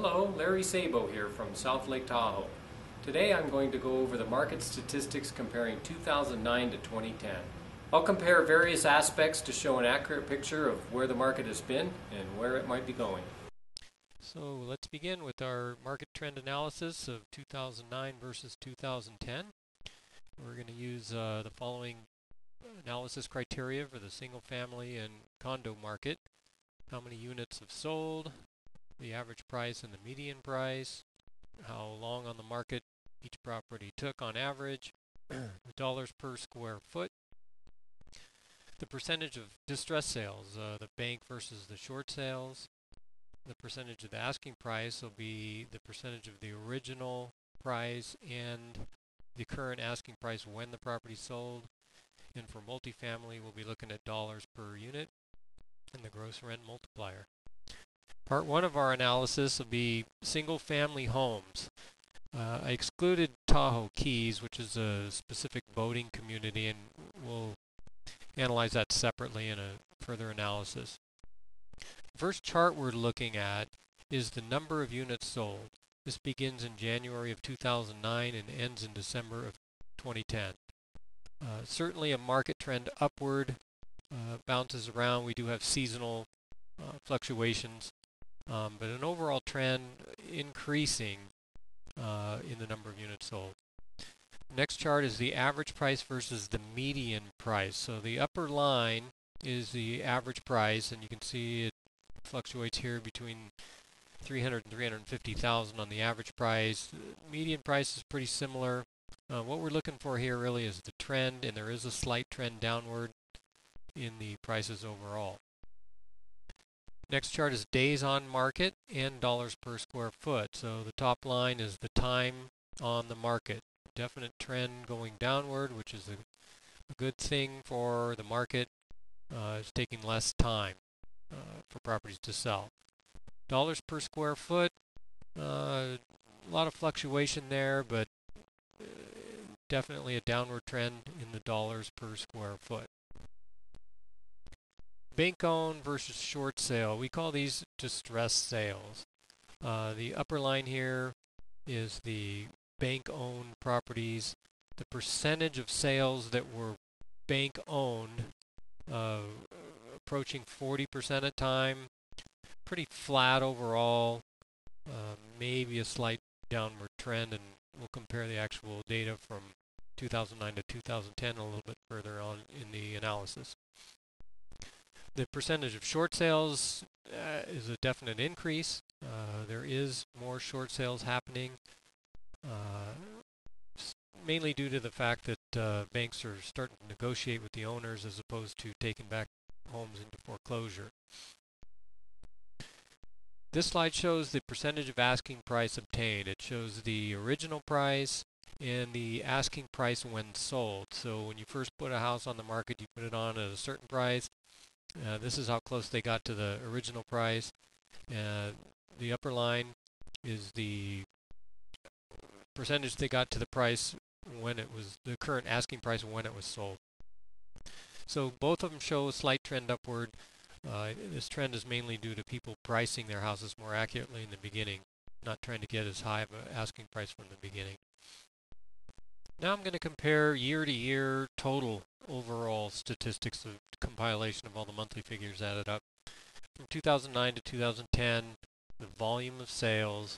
Hello, Larry Sabo here from South Lake Tahoe. Today I'm going to go over the market statistics comparing 2009 to 2010. I'll compare various aspects to show an accurate picture of where the market has been and where it might be going. So let's begin with our market trend analysis of 2009 versus 2010. We're going to use the following analysis criteria for the single family and condo market. How many units have sold, the average price and the median price, how long on the market each property took on average, the dollars per square foot, the percentage of distressed sales, the bank versus the short sales. The percentage of the asking price will be the percentage of the original price and the current asking price when the property sold. And for multifamily, we'll be looking at dollars per unit and the gross rent multiplier. Part one of our analysis will be single family homes. I excluded Tahoe Keys, which is a specific boating community, and we'll analyze that separately in a further analysis. The first chart we're looking at is the number of units sold. This begins in January of 2009 and ends in December of 2010. Certainly a market trend upward, bounces around. We do have seasonal fluctuations, but an overall trend increasing in the number of units sold. Next chart is the average price versus the median price. So the upper line is the average price, and you can see it fluctuates here between 300 and 350,000 on the average price. Median price is pretty similar. What we're looking for here really is the trend, and there is a slight trend downward in the prices overall. Next chart is days on market and dollars per square foot. So the top line is the time on the market. Definite trend going downward, which is a good thing for the market. It's taking less time for properties to sell. Dollars per square foot, a lot of fluctuation there, but definitely a downward trend in the dollars per square foot. Bank-owned versus short sale. We call these distressed sales. The upper line here is the bank-owned properties. The percentage of sales that were bank-owned approaching 40% at time. Pretty flat overall. Maybe a slight downward trend, and we'll compare the actual data from 2009 to 2010 a little bit further on in the analysis. The percentage of short sales is a definite increase. There is more short sales happening, mainly due to the fact that banks are starting to negotiate with the owners as opposed to taking back homes into foreclosure. This slide shows the percentage of asking price obtained. It shows the original price and the asking price when sold. So when you first put a house on the market, you put it on at a certain price. This is how close they got to the original price. The upper line is the percentage they got to the price when it was the current asking price when it was sold. So both of them show a slight trend upward. This trend is mainly due to people pricing their houses more accurately in the beginning, not trying to get as high of an asking price from the beginning. Now I'm going to compare year-to-year total overall statistics, of compilation of all the monthly figures added up. From 2009 to 2010, the volume of sales,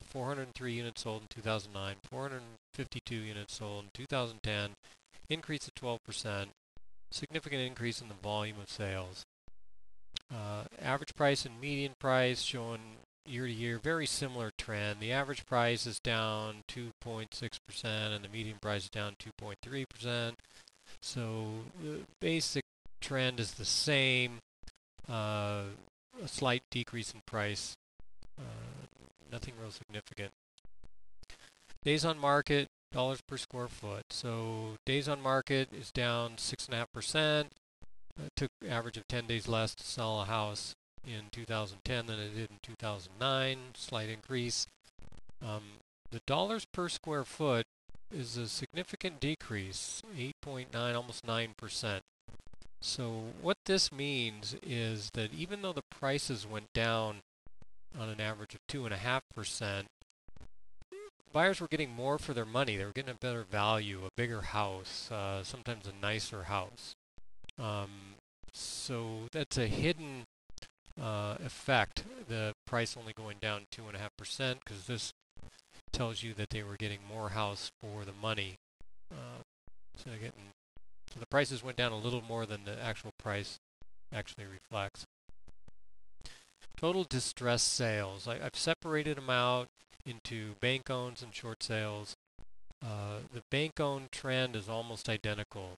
403 units sold in 2009, 452 units sold in 2010, increase of 12%, significant increase in the volume of sales. Average price and median price showing year-to-year very similar trend. The average price is down 2.6% and the median price is down 2.3%. So the basic trend is the same, a slight decrease in price, nothing real significant. Days on market, dollars per square foot. So days on market is down 6.5%. It took an average of 10 days less to sell a house in 2010 than it did in 2009, slight increase. The dollars per square foot is a significant decrease, 8.9, almost 9%. So what this means is that even though the prices went down on an average of 2.5%, buyers were getting more for their money. They were getting a better value, a bigger house, sometimes a nicer house. So that's a hidden effect, the price only going down 2.5%, because this tells you that they were getting more house for the money. So the prices went down a little more than the actual price actually reflects. Total distressed sales. I've separated them out into bank owns and short sales. The bank owned trend is almost identical,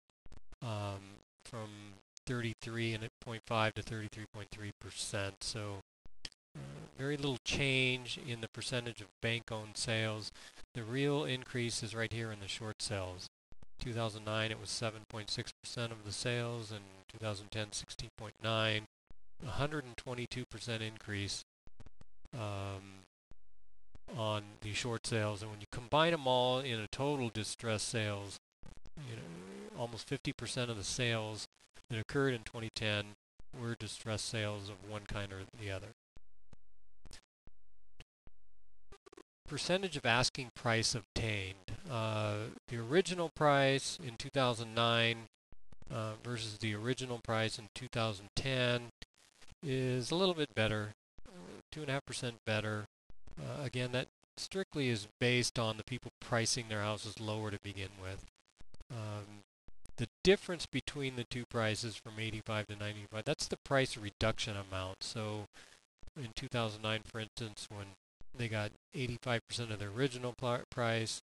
from 33.5 to 33.3%. So very little change in the percentage of bank-owned sales. The real increase is right here in the short sales. 2009 it was 7.6% of the sales, and 2010 16.9. 122% increase on the short sales, and when you combine them all in a total distress sales, almost 50% of the sales that occurred in 2010 were distress sales of one kind or the other. Percentage of asking price obtained. The original price in 2009 versus the original price in 2010 is a little bit better, 2.5% better. Again, that strictly is based on the people pricing their houses lower to begin with. The difference between the two prices from 85 to 95, that's the price reduction amount. So in 2009, for instance, when they got 85% of their original price,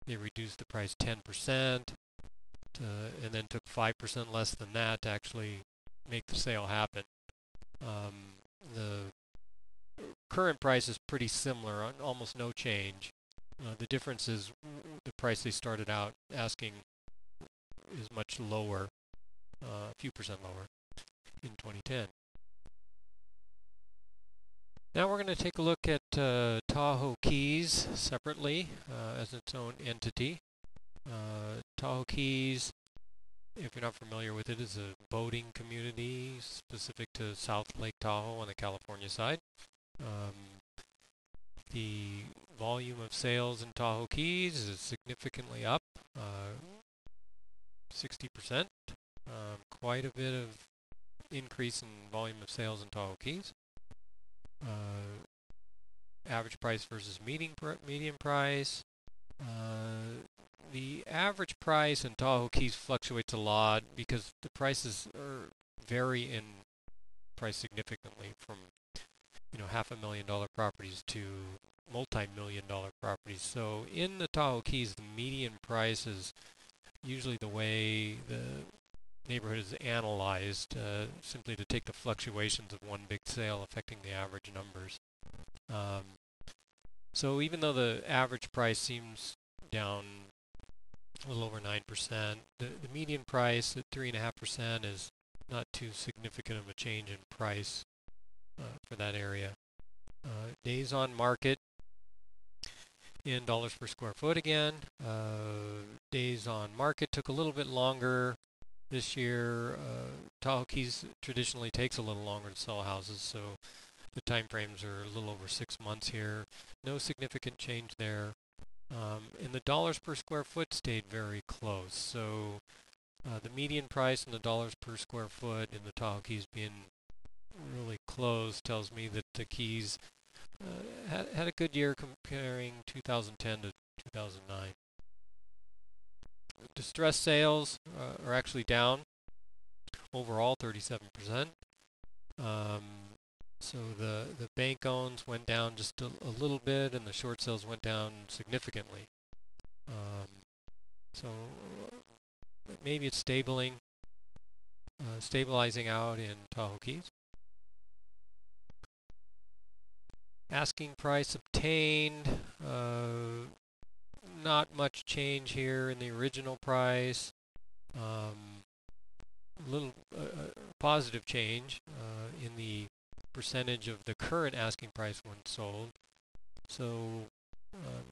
they reduced the price 10%, and then took 5% less than that to actually make the sale happen. The current price is pretty similar, almost no change. The difference is the price they started out asking is much lower, a few percent lower in 2010. Now we're going to take a look at Tahoe Keys separately as its own entity. Tahoe Keys, if you're not familiar with it, is a boating community specific to South Lake Tahoe on the California side. The volume of sales in Tahoe Keys is significantly up, 60%. Quite a bit of increase in volume of sales in Tahoe Keys. Average price versus median price. The average price in Tahoe Keys fluctuates a lot because the prices vary in price significantly, from $500,000 properties to multi-million-dollar properties. So in the Tahoe Keys, the median price is usually the way the neighborhood is analyzed, simply to take the fluctuations of one big sale affecting the average numbers. So even though the average price seems down a little over 9%, the median price at 3.5% is not too significant of a change in price for that area. Days on market in dollars per square foot again. Days on market took a little bit longer this year. Tahoe Keys traditionally takes a little longer to sell houses, so the time frames are a little over 6 months here. No significant change there. And the dollars per square foot stayed very close. So the median price and the dollars per square foot in the Tahoe Keys being really close tells me that the Keys had a good year comparing 2010 to 2009. Distressed sales are actually down overall 37%. So the bank owns went down just a little bit, and the short sales went down significantly. So maybe it's stabilizing out in Tahoe Keys. Asking price obtained, not much change here in the original price. Little positive change in the percentage of the current asking price when sold. So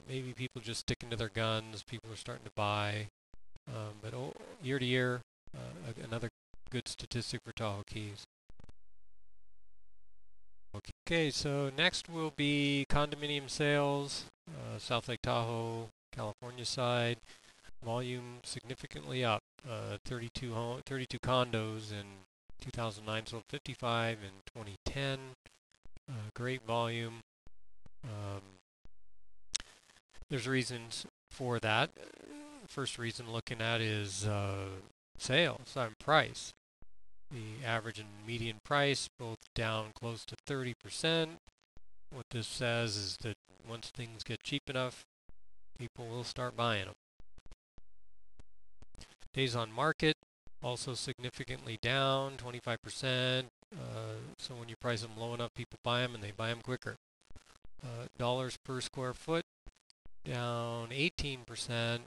maybe people just sticking to their guns. People are starting to buy. But year to year, another good statistic for Tahoe Keys. Okay, so next will be condominium sales, South Lake Tahoe, California side. Volume significantly up, 32 condos in 2009 sold 55 in 2010. Great volume. Um, there's reasons for that. First reason looking at is sales, price. The average and median price both down close to 30%. What this says is that once things get cheap enough, people will start buying them. Days on market also significantly down, 25%. So when you price them low enough, people buy them and they buy them quicker. Dollars per square foot down 18%,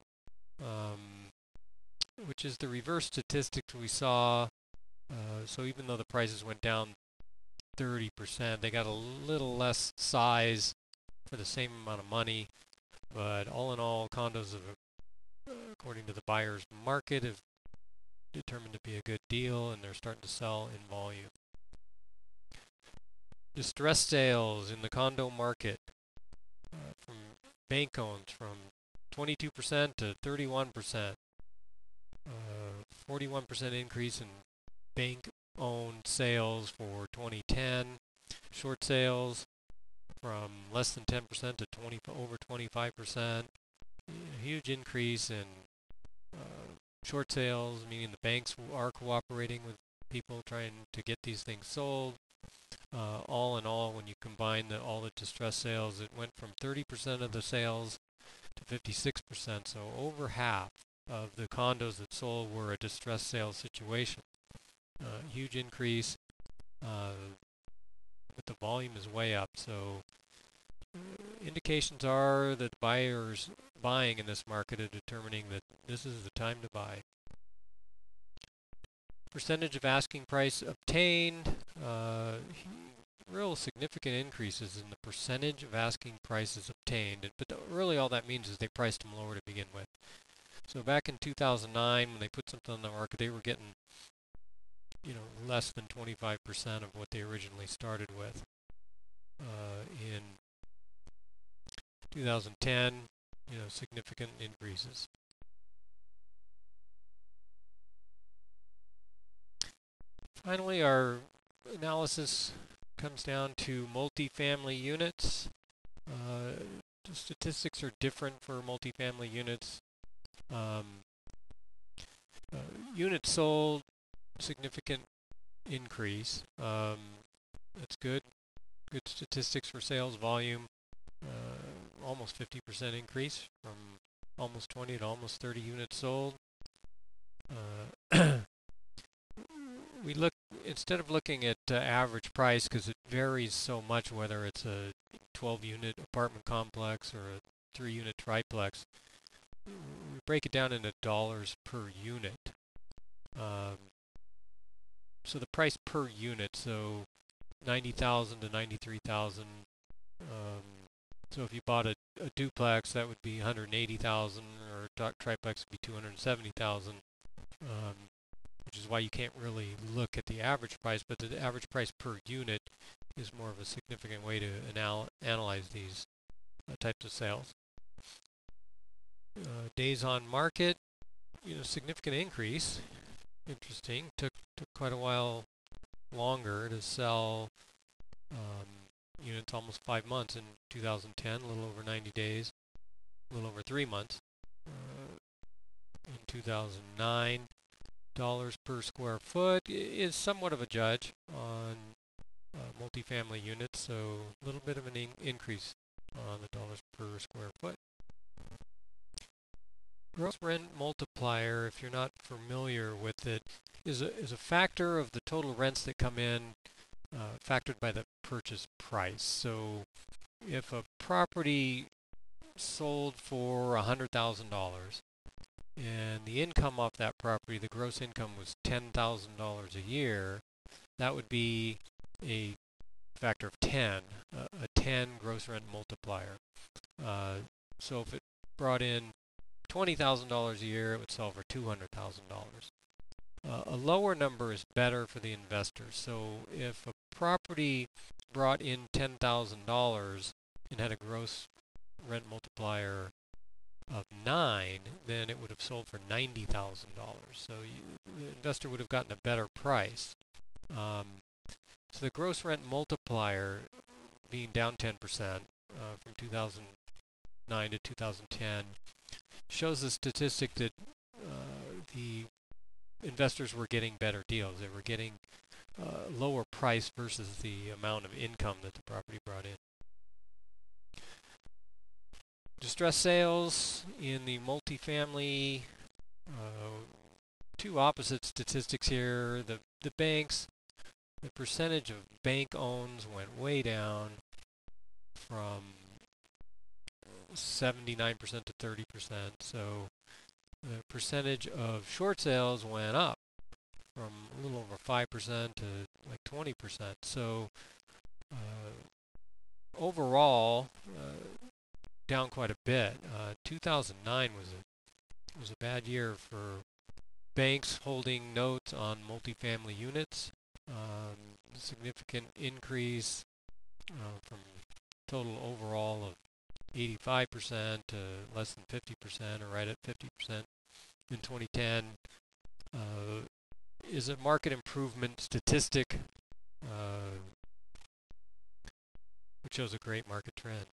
which is the reverse statistics we saw. So even though the prices went down 30%, they got a little less size for the same amount of money. But all in all, condos have, according to the buyer's market, have determined to be a good deal, and they're starting to sell in volume. Distressed sales in the condo market from bank owns from 22% to 31%. 41% increase in bank-owned sales for 2010. Short sales from less than 10% to over 25%. A huge increase in short sales, meaning the banks are cooperating with people trying to get these things sold. All in all, when you combine all the distressed sales, it went from 30% of the sales to 56%. So over half of the condos that sold were a distressed sales situation. Huge increase, but the volume is way up. So indications are that buyers buying in this market are determining that this is the time to buy. Percentage of asking price obtained, real significant increases in the percentage of asking prices obtained. But really all that means is they priced them lower to begin with. So back in 2009, when they put something on the market, they were getting, less than 25% of what they originally started with. In 2010, significant increases. Finally, our analysis comes down to multifamily units. The statistics are different for multifamily units. Units sold, significant increase. That's good. Good statistics for sales volume. Almost 50% increase from almost 20 to almost 30 units sold. We look, instead of looking at average price, because it varies so much whether it's a 12-unit apartment complex or a 3-unit triplex, we break it down into dollars per unit. So the price per unit, so 90,000 to 93,000. So if you bought a duplex, that would be 180,000, or a triplex would be 270,000. Which is why you can't really look at the average price, but the average price per unit is more of a significant way to analyze these types of sales. Days on market, significant increase. Interesting. Took quite a while longer to sell units, almost 5 months in 2010, a little over 90 days, a little over 3 months. In 2009, dollars per square foot is somewhat of a judge on multifamily units, so a little bit of an increase on the dollars per square foot. Gross rent multiplier, if you're not familiar with it, is a factor of the total rents that come in, factored by the purchase price. So if a property sold for $100,000 and the income off that property, the gross income was $10,000 a year, that would be a factor of 10, a 10 gross rent multiplier. So if it brought in $20,000 a year, it would sell for $200,000. A lower number is better for the investor. So if a property brought in $10,000 and had a gross rent multiplier of 9, then it would have sold for $90,000. So the investor would have gotten a better price. So the gross rent multiplier being down 10% from 2009 to 2010 shows the statistic that the investors were getting better deals. They were getting lower price versus the amount of income that the property brought in. Distressed sales in the multifamily, two opposite statistics here. The banks, the percentage of bank owns went way down from 79% to 30%. So the percentage of short sales went up from a little over 5% to like 20%. So overall, down quite a bit. 2009 was a bad year for banks holding notes on multifamily units. Significant increase from total overall of 85% to less than 50%, or right at 50% in 2010. Is a market improvement statistic which shows a great market trend.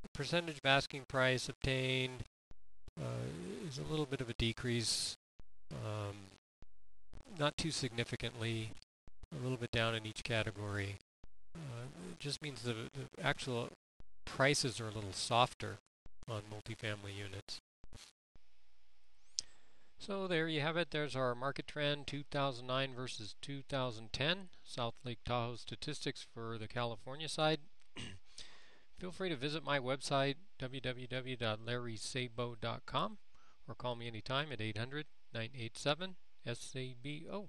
The percentage of asking price obtained is a little bit of a decrease, not too significantly, a little bit down in each category. It just means the actual prices are a little softer on multifamily units. So there you have it. There's our market trend 2009 versus 2010. South Lake Tahoe statistics for the California side. Feel free to visit my website, www.larrysabo.com, or call me anytime at 800-987-SABO.